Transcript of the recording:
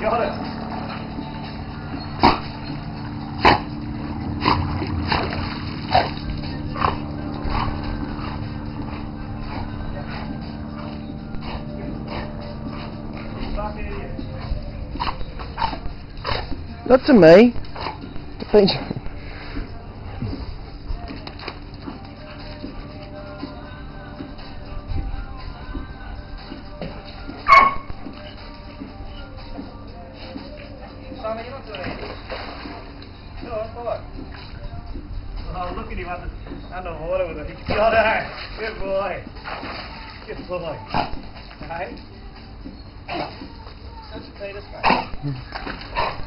got it. Not to me. I think. Simon, you're not doing anything. No, I thought. Oh, look at him underwater with it. He got it. Good boy. Good boy. Hey? Such a Peter, mate.